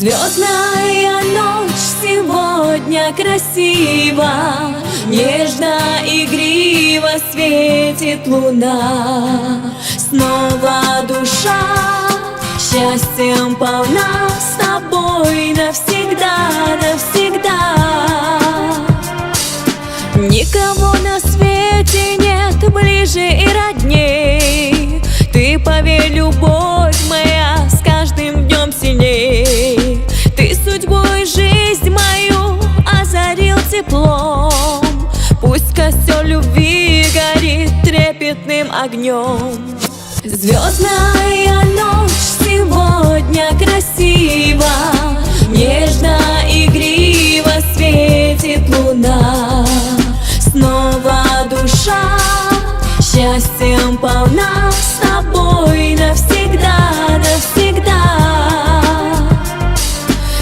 Звездная ночь сегодня красива, нежно, игриво светит луна. Снова душа счастьем полна, с тобой навсегда, навсегда. Никого на свете нет ближе и родней. Ты поверь, любовь моя с каждым днем сильней. Ты судьбу и жизнь мою озарил теплом. Пусть костер любви горит трепетным огнем. Звездная ночь сегодня красива, нежно, игриво светит луна. Снова душа счастьем полна, с тобой навсегда, навсегда.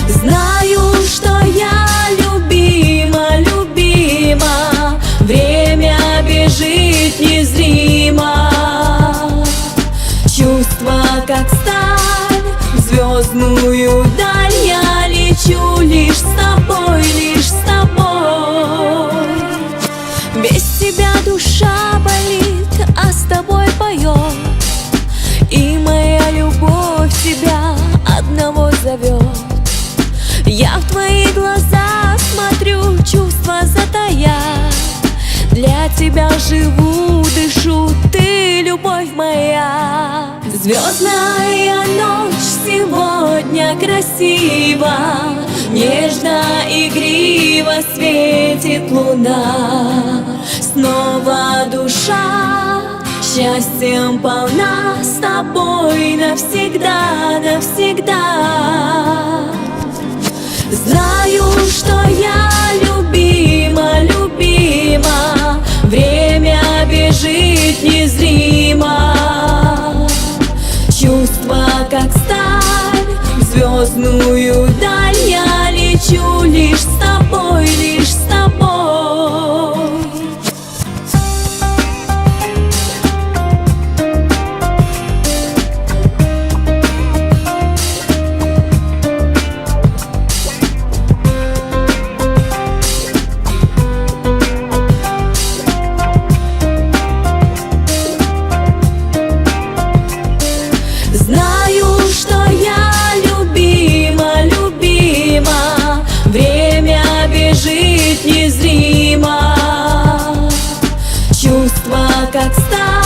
Знаю, что я любима, любима, время бежит незримо. Чувства, как сталь, в звездную даль я лечу лишь с тобой, лишь с тобой. Без тебя душа болит, а с тобой поет, и моя любовь тебя одного зовет. Я в твои глаза смотрю, чувства затая. Для тебя живу, дышу, ты любовь моя. Звездная ночь сегодня красива, нежно, игриво светит луна. Снова душа счастьем полна, с тобой навсегда, навсегда. Знаю, что я любима, любима, время бежит незримо. Чувства, как сталь, в звездную даль я лечу лишь с тобой, лишь с тобой. Знаю, что я любима, любима, время бежит незримо. Чувства, как сталь,